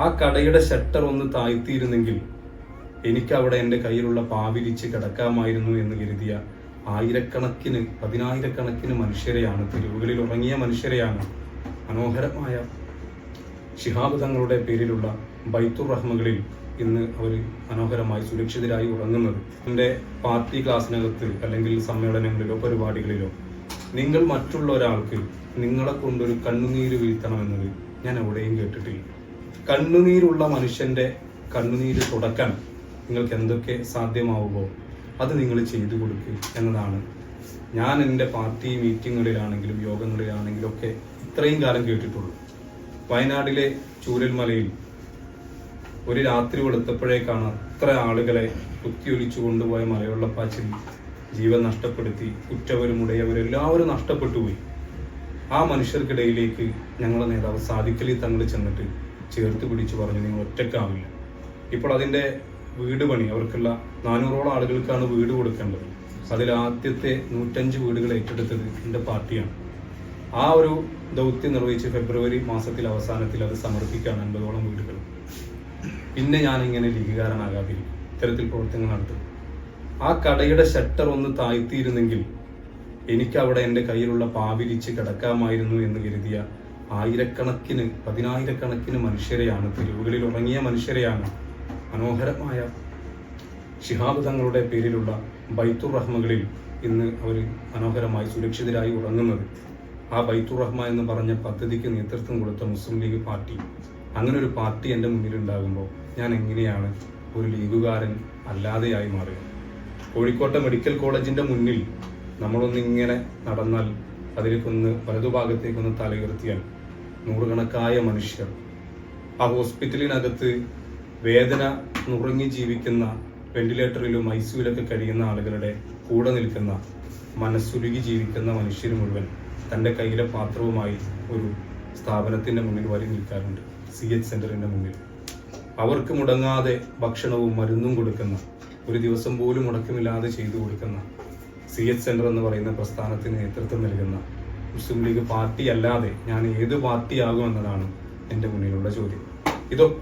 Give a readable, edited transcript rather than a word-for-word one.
ആ കടയുടെ ഷട്ടർ ഒന്ന് താഴ്ത്തിയിരുന്നെങ്കിൽ എനിക്ക് അവിടെ എൻ്റെ കയ്യിലുള്ള പാവിരിച്ച് കിടക്കാമായിരുന്നു എന്ന് കരുതിയ ആയിരക്കണക്കിന് പതിനായിരക്കണക്കിന് മനുഷ്യരെയാണ്, തെരുവുകളിൽ ഉറങ്ങിയ മനുഷ്യരെയാണ് മനോഹരമായ ശിഹാബ് തങ്ങളുടെ പേരിലുള്ള ബൈത്തുർ റഹ്മകളിൽ ഇന്ന് അവർ മനോഹരമായി സുരക്ഷിതരായി ഉറങ്ങുന്നത്. എൻ്റെ പാർട്ടി ക്ലാസ്സിനകത്ത് അല്ലെങ്കിൽ സമ്മേളനങ്ങളിലോ പരിപാടികളിലോ നിങ്ങൾ മറ്റുള്ള ഒരാൾക്ക് നിങ്ങളെ കൊണ്ടൊരു കണ്ണുനീര് വീഴ്ത്തണമെന്നത് ഞാൻ എവിടെയും കേട്ടിട്ടില്ല. കണ്ണുനീരുള്ള മനുഷ്യന്റെ കണ്ണുനീര് തുടക്കാൻ നിങ്ങൾക്ക് എന്തൊക്കെ സാധ്യമാവുമോ അത് നിങ്ങൾ ചെയ്തു കൊടുക്കുക എന്നതാണ് ഞാൻ എൻ്റെ പാർട്ടി മീറ്റിങ്ങുകളിലാണെങ്കിലും യോഗങ്ങളിലാണെങ്കിലും ഒക്കെ ഇത്രയും കാലം കേട്ടിട്ടുള്ളൂ. വയനാട്ടിലെ ചൂരൽമലയിൽ ഒരു രാത്രി വെളുത്തപ്പോഴേക്കാണ് അത്ര ആളുകളെ കുത്തിയൊലിച്ചു കൊണ്ടുപോയ മലവെള്ളപ്പാച്ചിൽ ജീവൻ നഷ്ടപ്പെടുത്തി ഉറ്റവരും ഉടയവരും എല്ലാവരും നഷ്ടപ്പെട്ടുപോയി. ആ മനുഷ്യർക്കിടയിലേക്ക് ഞങ്ങളുടെ നേതാവ് സാദിഖലി തങ്ങൾ ചെന്നിട്ട് ചേർത്ത് പിടിച്ചു പറഞ്ഞു, നിങ്ങൾ ഒറ്റക്കാവില്ല. ഇപ്പോൾ അതിൻ്റെ വീട് പണി, അവർക്കുള്ള 400ഓളം ആളുകൾക്കാണ് വീട് കൊടുക്കേണ്ടത്. അതിൽ ആദ്യത്തെ 105 വീടുകൾ ഏറ്റെടുത്തത് എൻ്റെ പാർട്ടിയാണ്. ആ ഒരു ദൗത്യം നിർവഹിച്ച് ഫെബ്രുവരി മാസത്തിൽ അവസാനത്തിൽ അത് സമർപ്പിക്കാൻ 50ഓളം വീടുകൾ. പിന്നെ ഞാനിങ്ങനെ ലീഗുകാരനാകാതിരിക്കും, ഇത്തരത്തിൽ പ്രവർത്തനങ്ങൾ നടത്തും. ആ കടയുടെ ഷട്ടർ ഒന്ന് താഴ്ത്തിയിരുന്നെങ്കിൽ എനിക്ക് അവിടെ എൻ്റെ കയ്യിലുള്ള പാവിരിച്ച് കിടക്കാമായിരുന്നു എന്ന് കരുതിയ ആയിരക്കണക്കിന് പതിനായിരക്കണക്കിന് മനുഷ്യരെയാണ്, തെരുവുകളിൽ ഉറങ്ങിയ മനുഷ്യരെയാണ് മനോഹരമായ ശിഹാബ് തങ്ങളുടെ പേരിലുള്ള ബൈത്തുർ റഹ്മകളിൽ ഇന്ന് അവർ മനോഹരമായി സുരക്ഷിതരായി ഉറങ്ങുന്നത്. ആ ബൈത്തുർ റഹ്മ എന്ന് പറഞ്ഞ പദ്ധതിക്ക് നേതൃത്വം കൊടുത്ത മുസ്ലിം ലീഗ് പാർട്ടി, അങ്ങനെ ഒരു പാർട്ടി എൻ്റെ മുന്നിലുണ്ടാകുമ്പോൾ ഞാൻ എങ്ങനെയാണ് ഒരു ലീഗുകാരൻ അല്ലാതെയായി മാറുക? കോഴിക്കോട്ടെ മെഡിക്കൽ കോളേജിൻ്റെ മുന്നിൽ നമ്മളൊന്നിങ്ങനെ നടന്നാൽ അതിലേക്കൊന്ന് വലതുഭാഗത്തേക്കൊന്ന് തലയുയർത്തിയാൽ നൂറുകണക്കായ മനുഷ്യർ, ആ ഹോസ്പിറ്റലിനകത്ത് വേദന നുറുങ്ങി ജീവിക്കുന്ന, വെന്റിലേറ്ററിലും ICUവിലൊക്കെ കഴിയുന്ന ആളുകളുടെ കൂടെ നിൽക്കുന്ന, മനസ്സുരുകി ജീവിക്കുന്ന മനുഷ്യർ മുഴുവൻ തൻ്റെ കയ്യിലെ പാത്രവുമായി ഒരു സ്ഥാപനത്തിൻ്റെ മുന്നിൽ വരി നിൽക്കാറുണ്ട്, CH സെൻ്ററിൻ്റെ മുന്നിൽ. അവർക്ക് മുടങ്ങാതെ ഭക്ഷണവും മരുന്നും കൊടുക്കുന്ന, ഒരു ദിവസം പോലും മുടക്കമില്ലാതെ ചെയ്തു കൊടുക്കുന്ന CH സെൻ്റർ എന്ന് പറയുന്ന പ്രസ്ഥാനത്തിന് നേതൃത്വം നൽകുന്ന മുസ്ലിം ലീഗ് പാർട്ടി അല്ലാതെ ഞാൻ ഏത് പാർട്ടിയാകുമെന്നതാണ് എൻ്റെ മുന്നിലുള്ള ചോദ്യം. ഇതൊക്കെ